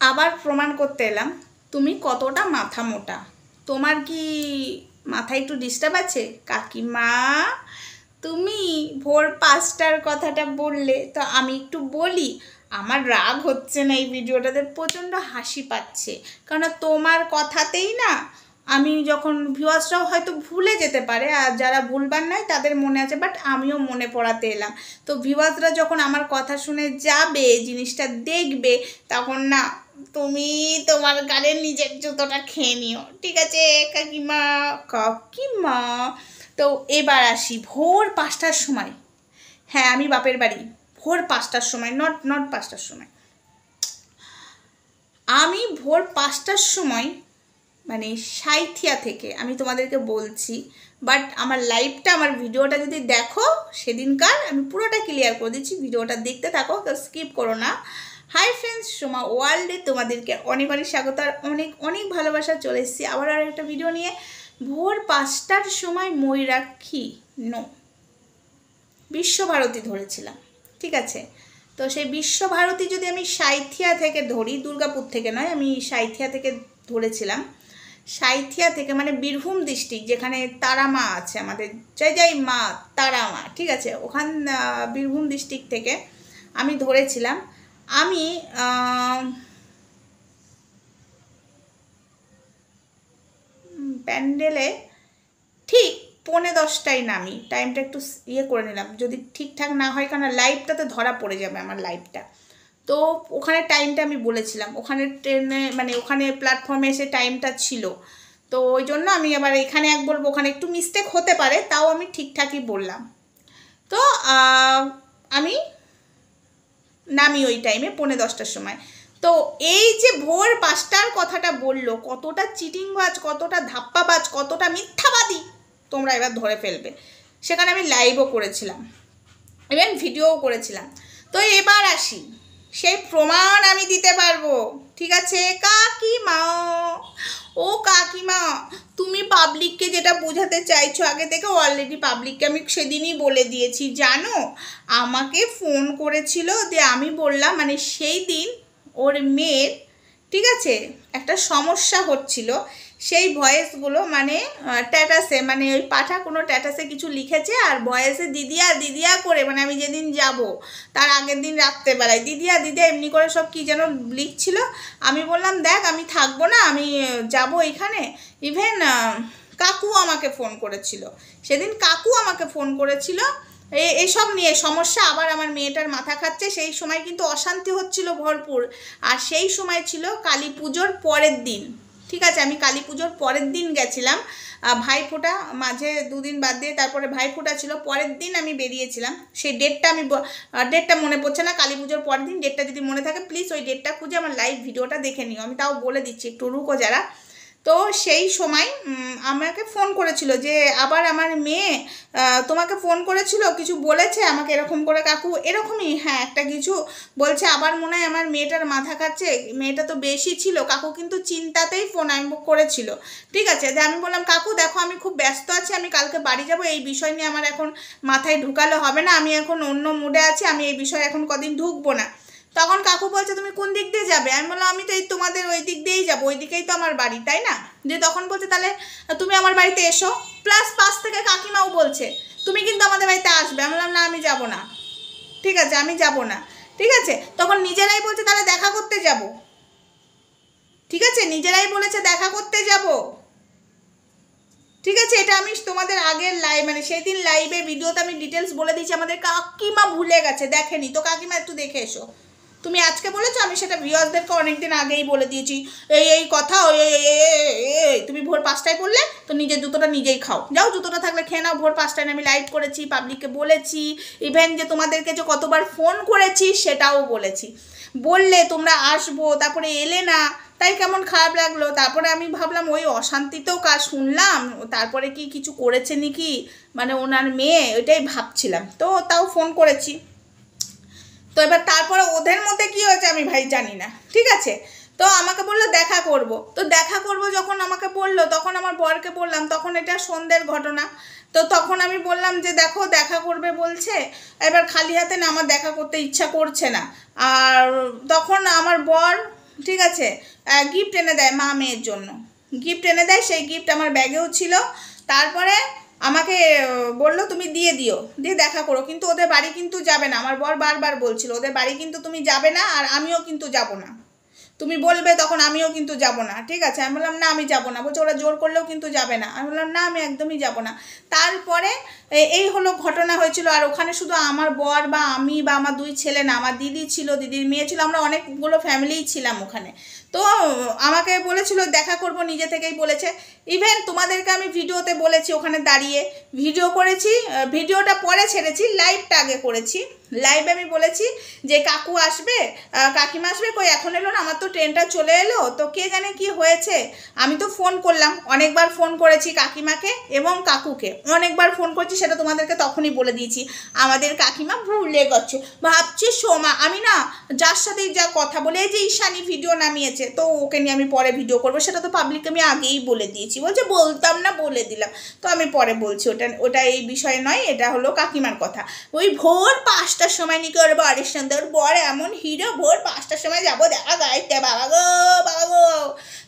আবার প্রমাণ করতে এলাম তুমি কতটা মাথা মোটা। তোমার কি মাথায় একটু ডিস্টার্ব আছে? কাকিমা তুমি ভোর 5টার কথাটা বললে, তো আমি একটু বলি। আমার রাগ হচ্ছে না এই ভিডিওটাতে, প্রচণ্ড হাসি পাচ্ছে, কারণ তোমার কথাতেই না আমি যখন ভিউয়ার্সরাও হয়তো ভুলে যেতে পারে, আর যারা ভুলবার নয় তাদের মনে আছে, বাট আমিও মনে পড়াতে এলাম। তো ভিউয়ার্সরা যখন আমার কথা শুনে যাবে, জিনিসটা দেখবে, তখন না তুমি তোমার গালের নিজের জুতোটা খেয়ে নিও, ঠিক আছে কাকিমা? কাকিমা তো এবার আসি ভোর 5টার সময়। হ্যাঁ, আমি বাপের বাড়ি, ভোর 5টার সময়, নট 5টার সময়। আমি ভোর 5টার সময় মানে সাঁইথিয়া থেকে আমি তোমাদেরকে বলছি, বাট আমার লাইভটা, আমার ভিডিওটা যদি দেখো সেদিনকার, আমি পুরোটা ক্লিয়ার করে দিচ্ছি, ভিডিওটা দেখতে থাকো, তো স্কিপ করো না। হাই ফ্রেন্ডস, সোমা ওয়ার্ল্ডে তোমাদেরকে অনেক অনেক স্বাগত, আর অনেক অনেক ভালোবাসা। চলে এসেছি আবার আর একটা ভিডিও নিয়ে। ভোর 5টার সময় ময়ূরাক্ষী বিশ্বভারতী ধরেছিলাম, ঠিক আছে? তো সেই বিশ্বভারতী যদি আমি সাঁইথিয়া থেকে ধরি, দুর্গাপুর থেকে নয়, আমি সাঁইথিয়া থেকে ধরেছিলাম। সাঁইথিয়া থেকে মানে বীরভূম ডিস্ট্রিক্ট, যেখানে তারা মা আছে, আমাদের জয় জয় মা তারা মা, ঠিক আছে? ওখান বীরভূম ডিস্ট্রিক্ট থেকে আমি ধরেছিলাম। আমি প্যান্ডেলে ঠিক 9:45টায় নামি। টাইমটা একটু করে নিলাম, যদি ঠিকঠাক না হয়, কারণ লাইভটাতে ধরা পড়ে যাবে আমার লাইভটা। তো ওখানে টাইমটা আমি বলেছিলাম, ওখানে ট্রেনে মানে ওখানে প্ল্যাটফর্মে এসে টাইমটা ছিল, তো ওই জন্য আমি আবার এখানে এক বলবো, ওখানে একটু মিস্টেক হতে পারে, তাও আমি ঠিকঠাকই বললাম। তো আমি নামি ওই টাইমে 9:45টার সময়। তো এই যে ভোর 5টার কথাটা বললো, কতটা চিটিংবাজ, কতটা ধাপ্পাবাজ, কতটা মিথ্যাবাদী তোমরা এবার ধরে ফেলবে। সেখানে আমি লাইভও করেছিলাম, ইভেন ভিডিওও করেছিলাম। তো এবার আসি, সেই প্রমাণ আমি দিতে পারবো, ঠিক আছে কাকিমা? ও কাকিমা, তুমি পাবলিককে যেটা বোঝাতে চাইছো আগে থেকে, অলরেডি পাবলিককে আমি সেদিনই বলে দিয়েছি, জানো? আমাকে ফোন করেছিল, যে আমি বললাম মানে সেই দিন ওর মেয়ের, ঠিক আছে, একটা সমস্যা হচ্ছিল, সেই ভয়েসগুলো মানে স্ট্যাটাসে, মানে ওই পাঠা কোনো স্ট্যাটাসে কিছু লিখেছে, আর ভয়েসে দিদিয়া দিদিয়া করে, মানে আমি যেদিন যাব তার আগের দিন রাত্রেবেলায় দিদিয়া দিদিয়া এমনি করে সব কী যেন লিখছিল। আমি বললাম দেখ আমি থাকবো না, আমি যাব এখানে। ইভেন কাকু আমাকে ফোন করেছিল সেদিন, কাকু আমাকে ফোন করেছিল এইসব নিয়ে সমস্যা, আবার আমার মেয়েটার মাথা খাচ্ছে। সেই সময় কিন্তু অশান্তি হচ্ছিল ভরপুর, আর সেই সময় ছিল কালী পুজোর পরের দিন, ঠিক আছে? আমি কালী পুজোর পরের দিন গেছিলাম, ভাইফোঁটা মাঝে 2 দিন বাদ দিয়ে তারপরে ভাইফোঁটা ছিল, পরের দিন আমি বেরিয়েছিলাম। সেই ডেটটা আমি ডেটটা মনে পড়ছে না, কালী পুজোর পরের দিন। ডেটটা যদি মনে থাকে প্লিজ ওই ডেটটা খুঁজে আমার লাইভ ভিডিওটা দেখে নিও, আমি তাও বলে দিচ্ছি, একটু রুকো যারা। তো সেই সময় আমাকে ফোন করেছিল যে আবার আমার মেয়ে তোমাকে ফোন করেছিল, কিছু বলেছে আমাকে এরকম করে কাকু, এরকমই হ্যাঁ একটা কিছু বলছে, আবার মনে হয় আমার মেয়েটার মাথা খাচ্ছে, মেয়েটা তো বেশি ছিল। কাকু কিন্তু চিন্তাতেই ফোন আমি করেছিল, ঠিক আছে? যে আমি বললাম কাকু দেখো আমি খুব ব্যস্ত আছি, আমি কালকে বাড়ি যাব, এই বিষয় নিয়ে আমার এখন মাথায় ঢুকালে হবে না, আমি এখন অন্য মুডে আছি, আমি এই বিষয়ে এখন কদিন ঢুকবো না। তখন কাকু বলছে তুমি কোন দিক দিয়ে যাবে? আমি বললাম আমি তো এই তোমাদের ওই দিক দিয়েই যাবো, ওই দিকেই তো আমার বাড়ি, তাই না? যে তখন বলছে তাহলে তুমি আমার বাড়িতে এসো, প্লাস পাশ থেকে কাকিমাও বলছে তুমি কিন্তু আমাদের বাড়িতে আসবে। আমি বললাম না আমি যাব না, ঠিক আছে আমি যাব না, ঠিক আছে? তখন নিজেরাই বলছে তাহলে দেখা করতে যাব, ঠিক আছে? নিজেরাই বলেছে দেখা করতে যাব, ঠিক আছে? এটা আমি তোমাদের আগের লাইভ মানে সেই দিন লাইভে ভিডিওতে আমি ডিটেলস বলে দিয়েছি, আমাদের কাকিমা ভুলে গেছে, দেখেনি তো। কাকিমা একটু দেখে এসো, তুমি আজকে বলেছো, আমি সেটা ভিউয়ার্সদেরকে অনেকদিন আগেই বলে দিয়েছি, এই কথা তুমি ভোর 5টায় বললে তো নিজের জুতোটা নিজেই খাও, যাও জুতোটা থাকলে খেয়ে নাও। ভোর 5টায় আমি লাইভ করেছি, পাবলিককে বলেছি, ইভেন যে তোমাদেরকে যে কতবার ফোন করেছি সেটাও বলেছি। বললে তোমরা আসবো, তারপরে এলে না, তাই কেমন খারাপ লাগলো। তারপরে আমি ভাবলাম ওই অশান্তিতেও কাজ শুনলাম, তারপরে কি কিছু করেছে নাকি মানে ওনার মেয়ে, ওইটাই ভাবছিলাম, তো তাও ফোন করেছি। তো এবার তারপরে ওদের মধ্যে কি হয়েছে আমি ভাই জানি না, ঠিক আছে? তো আমাকে বললো দেখা করব, তো দেখা করব যখন আমাকে বললো, তখন আমার বরকে বললাম, তখন এটা সন্ধ্যের ঘটনা। তো তখন আমি বললাম যে দেখো দেখা করবে বলছে, এবার খালি হাতে না আমার দেখা করতে ইচ্ছা করছে না। আর তখন আমার বর ঠিক আছে, গিফট এনে দেয় মা মেয়ের জন্য, গিফট এনে দেয়। সেই গিফট আমার ব্যাগেও ছিল। তারপরে আমাকে বললো তুমি দিয়ে দিও, দিয়ে দেখা করো, কিন্তু ওদের বাড়ি কিন্তু যাবে না। আমার বর বারবার বলছিল ওদের বাড়ি কিন্তু তুমি যাবে না, আর আমিও কিন্তু যাব না, তুমি বলবে তখন আমিও কিন্তু যাব না। ঠিক আছে, আমি বললাম না আমি যাব না। বলছে ওরা জোর করলেও কিন্তু যাবে না। আমি বললাম না আমি একদমই যাব না। তারপরে এই হলো ঘটনা হয়েছিল। আর ওখানে শুধু আমার বর বা আমি বা আমার 2 ছেলে না, আমার দিদি ছিল, দিদির মেয়ে ছিল, আমরা অনেকগুলো ফ্যামিলিই ছিলাম ওখানে। তো আমাকে বলেছিল দেখা করব, নিজে থেকেই বলেছে। ইভেন তোমাদেরকে আমি ভিডিওতে বলেছি, ওখানে দাঁড়িয়ে ভিডিও করেছি, ভিডিওটা পরে ছেড়েছি, লাইভটা আগে করেছি। লাইভে আমি বলেছি যে কাকু আসবে, কাকিমা আসবে, কই এখন এলো না, আমার তো ট্রেনটা চলে এলো, তো কে জানে কি হয়েছে। আমি তো ফোন করলাম, অনেকবার ফোন করেছি কাকিমাকে এবং কাকুকে, অনেকবার ফোন করছি, সেটা তোমাদেরকে তখনই বলে দিয়েছি। আমাদের কাকিমা ভুলে গেছে, ভাবছি সোমা, আমি না যার সাথেই যা কথা বলে, এই যে ঈশানি ভিডিও নামিয়েছে, তো ওকে নিয়ে আমি পরে ভিডিও করবো, সেটা তো পাবলিক আমি আগেই বলে দিয়েছি। বলছে বলতাম না, বলে দিলাম, তো আমি পরে বলছি, ওটা এই বিষয়ে নয়, এটা হলো কাকিমার কথা। ওই ভোর 5টার সময় নাকি ওর বরের সঙ্গে, ওর বর এমন হিরো, ভোর 5টার সময় যাবো দেখা গাইতে, বাবা গো বাবা গো।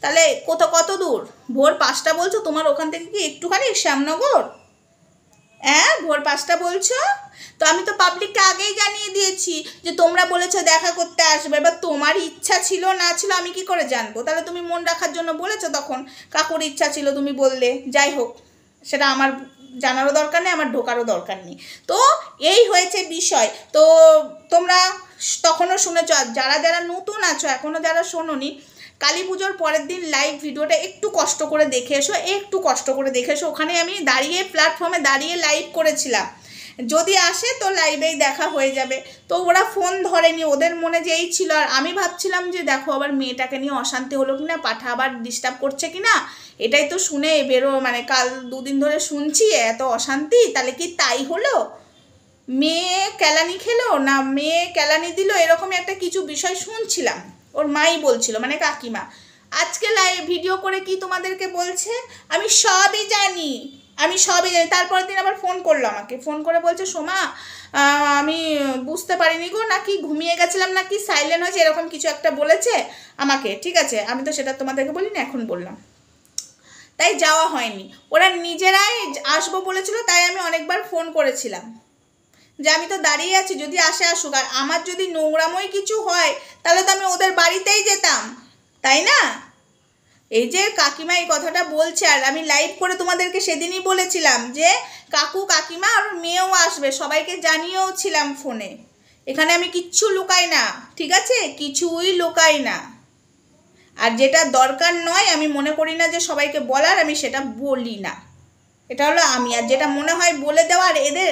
তাহলে কত দূর? ভোর 5টা বলছো, তোমার ওখান থেকে কি একটুখানি শ্যামনগর? হ্যাঁ, ভোর 5টা বলছো? তো আমি তো পাবলিককে আগেই জানিয়ে দিয়েছি যে তোমরা বলেছো দেখা করতে আসবে, এবার তোমার ইচ্ছা ছিল না ছিল আমি কি করে জানবো? তাহলে তুমি মন রাখার জন্য বলেছো, তখন কাকুর ইচ্ছা ছিল তুমি বললে, যাই হোক সেটা আমার জানারও দরকার নেই, আমার ঢোকারও দরকার নেই। তো এই হয়েছে বিষয়। তো তোমরা তখনও শুনেছ, আর যারা যারা নতুন আছো, এখনও যারা শোনোনি, কালী পুজোর পরের দিন লাইভ ভিডিওটা একটু কষ্ট করে দেখে এসো, একটু কষ্ট করে দেখে এসো। ওখানে আমি দাঁড়িয়ে প্ল্যাটফর্মে দাঁড়িয়ে লাইভ করেছিলাম, যদি আসে তো লাইভেই দেখা হয়ে যাবে। তো ওরা ফোন ধরেনি, ওদের মনে যে এই ছিল। আর আমি ভাবছিলাম যে দেখো আবার মেয়েটাকে নিয়ে অশান্তি হলো কিনা, পাঠা আবার ডিস্টার্ব করছে কিনা, এটাই তো শুনে মানে কাল 2 দিন ধরে শুনছি এত অশান্তি, তাহলে কি তাই হলো? মেয়ে কেলানি খেলো না মেয়ে কেলানি দিল, এরকমই একটা কিছু বিষয় শুনছিলাম, ওর মাই বলছিল, মানে কাকিমা। আজকে লাইভ ভিডিও করে কি তোমাদেরকে বলছে, আমি সবই জানি, আমি সবই জানি। তারপরের দিন আবার ফোন করলো আমাকে, ফোন করে বলছে সোমা আমি বুঝতে পারিনি গো, নাকি ঘুমিয়ে গেছিলাম, নাকি সাইলেন্ট হয়েছে, এরকম কিছু একটা বলেছে আমাকে। ঠিক আছে, আমি তো সেটা তোমাদেরকে বলিনি, এখন বললাম। তাই যাওয়া হয়নি, ওরা নিজেরাই আসবো বলেছিল, তাই আমি অনেকবার ফোন করেছিলাম যে আমি তো দাঁড়িয়ে আছি, যদি আসে আসুক। আর আমার যদি নোংরাময় কিছু হয় তাহলে তো আমি ওদের বাড়িতেই যেতাম, তাই না? এই যে কাকিমা এই কথাটা বলছে, আর আমি লাইভ করে তোমাদেরকে সেদিনই বলেছিলাম যে কাকু কাকিমা আর মেয়েও আসবে, সবাইকে জানিয়েও ছিলাম ফোনে। এখানে আমি কিচ্ছু লুকাই না, ঠিক আছে, কিছুই লুকাই না। আর যেটা দরকার নয়, আমি মনে করি না যে সবাইকে বলার, আমি সেটা বলি না। এটা হলো আমি। আর যেটা মনে হয় বলে দেওয়া, আর এদের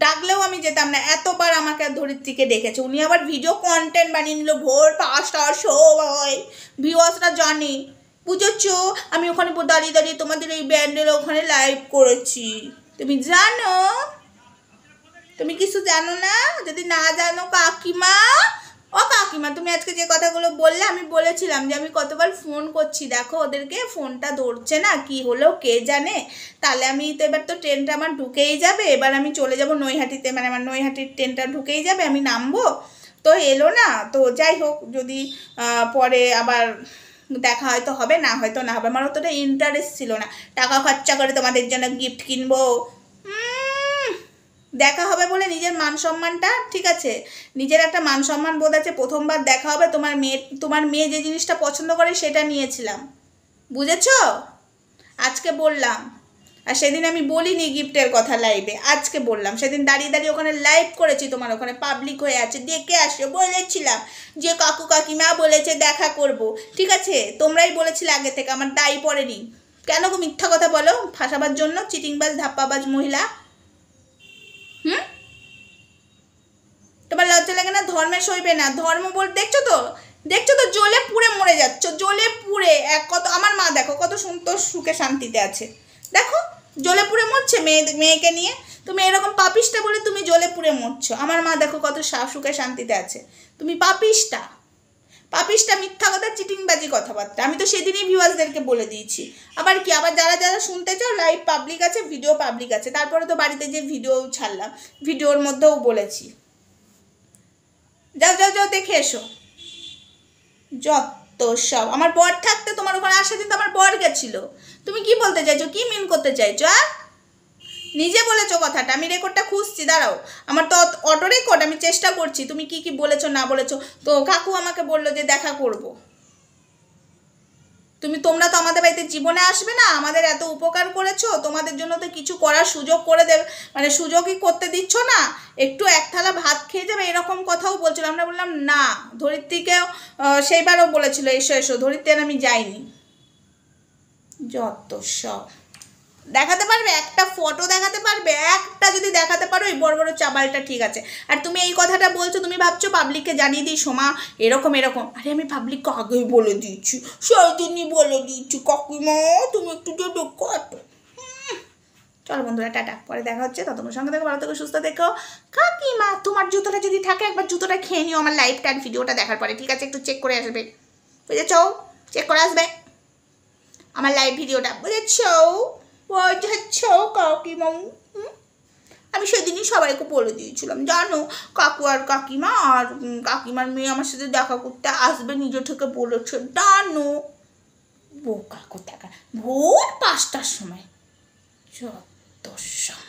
ডাকলেও আমি যেতাম না, এতবার আমাকে ধরিত্রীকে ডেকেছে। উনি আবার ভিডিও কন্টেন্ট বানিয়ে নিল, ভোর 5টার সময়, ভিউয়ার্সরা জানে, বুঝেছো? আমি ওখানে দাঁড়িয়ে দাঁড়িয়ে তোমাদের এই ব্যান্ডের ওখানে লাইভ করেছি, তুমি জানো? তুমি কিছু জানো না? যদি না জানো কাকিমা, ও কাকিমা, তুমি আজকে যে কথাগুলো বললে, আমি বলেছিলাম যে আমি কতবার ফোন করছি, দেখো ওদেরকে ফোনটা ধরছে না, কি হলো কে জানে। তাহলে আমি তো এবার তো ট্রেনটা আমার ঢুকেই যাবে, এবার আমি চলে যাব নৈহাটিতে, মানে আমার নৈহাটির ট্রেনটা ঢুকেই যাবে, আমি নামবো, তো এলো না। তো যাই হোক, যদি পরে আবার দেখা হয়তো হবে, না হয়তো না হবে। আমার অতটা ইন্টারেস্ট ছিল না টাকা খরচা করে তোমাদের জন্য গিফট কিনবো। দেখা হবে বলে নিজের মান সম্মানটা, ঠিক আছে, নিজের একটা মান সম্মান বোধ আছে, প্রথমবার দেখা হবে, তোমার মেয়ে যে জিনিসটা পছন্দ করে সেটা নিয়েছিলাম, বুঝেছো? আজকে বললাম। আর সেদিন আমি বলিনি গিফটের কথা লাইভে, আজকে বললাম। সেদিন দাঁড়িয়ে দাঁড়িয়ে ওখানে লাইভ করেছি, তোমার ওখানে পাবলিক হয়ে আছে, দেখে আসো, বলেছিলাম যে কাকু কাকিমা বলেছে দেখা করব, ঠিক আছে, তোমরাই বলেছিলে আগে থেকে, আমার দায়ী পড়েনি। কেন গো মিথ্যা কথা বলো ফাঁসাবার জন্য, চিটিংবাজ ধাপ্পাবাজ মহিলা? তোমার লজ্জা লাগে না? ধর্মে সইবে না, ধর্ম বল, দেখছো তো জ্বলে পুড়ে মরে যাচ্ছ, জ্বলে পুড়ে। কত আমার মা দেখো কত সুন্দর সুখে শান্তিতে আছে, দেখো জ্বলে পুড়ে মরছে মেয়েকে নিয়ে। তুমি এরকম পাপিষ্টা বলে তুমি জ্বলে পুড়ে মরছো, আমার মা দেখো কত সুখে শান্তিতে আছে। তুমি পাপিষ্টা, মিথ্যা কথা, চিটিংবাজি কথাবার্তা। আমি তো সেদিনই ভিউয়ার্সদেরকে বলে দিয়েছি। আবার কি, আবার যারা যারা শুনতে চাও, লাইভ পাবলিক আছে, ভিডিও পাবলিক আছে। তারপরে তো বাড়িতে যে ভিডিও ছাড়লাম, ভিডিওর মধ্যেও বলেছি। যাও যাও যাও দেখে এসো, যাও। যত সব। আমার বর থাকতে তোমার ওখানে আসার দিন তো আমার বর গেছিল। তুমি কি বলতে চাইছো, কি মিন করতে চাইছো? নিজে বলেছো কথাটা, আমি রেকর্ডটা খুঁজছি, দাঁড়াও। আমার তো অটো রেকর্ড, আমি চেষ্টা করছি তুমি কি কি বলেছো না বলেছো। তো কাকু আমাকে বললো যে দেখা করব। তোমরা তো আমাদের বাড়িতে জীবনে আসবে না, আমাদের এত উপকার করেছো, তোমাদের জন্য তো কিছু করার সুযোগ করে দেবে, মানে সুযোগই করতে দিচ্ছ না। একটু এক থালা ভাত খেয়ে যাবে এরকম কথাও বলছিল। আমরা বললাম না। ধরিত্রীকেও সেইবারও বলেছিল এসো এসো, ধরিত্রী আর আমি যাইনি। যত সব। দেখাতে পারবে একটা ফটো, দেখাতে পারবে একটা? যদি দেখাতে পারো এই বড় বড় চাবালটা ঠিক আছে। আর তুমি এই কথাটা বলছো, তুমি ভাবছো পাবলিককে জানিয়ে দিই সোমা এরকম এরকম। আরে আমি পাবলিককে আগেই বলে দিয়েছি, সেই দিনই বলে দিয়েছি কাকিমা তুমি একটু দেখো। চলো বন্ধুরা, টাটা, পরে দেখা হচ্ছে। ততক্ষণ সঙ্গে দেখো, ভালো থেকো, সুস্থ দেখো। কাকিমা তোমার জুতোটা যদি থাকে একবার জুতোটা খেয়ে নিও আমার লাইভটা আর ভিডিওটা দেখার পরে, ঠিক আছে? একটু চেক করে আসবে, বুঝেছ? চেক করে আসবে আমার লাইভ ভিডিওটা, বুঝেছ? বুঝেছ কাকিমা? আমি সেদিনই সবাইকে বলে দিয়েছিলাম, জানো কাকু আর কাকিমা আর কাকিমার মেয়ে আমার সাথে দেখা করতে আসবে, নিজে থেকে বলেছে, জানো? বোকা কোথাকার, ভোর 5টার সময়। যত সব।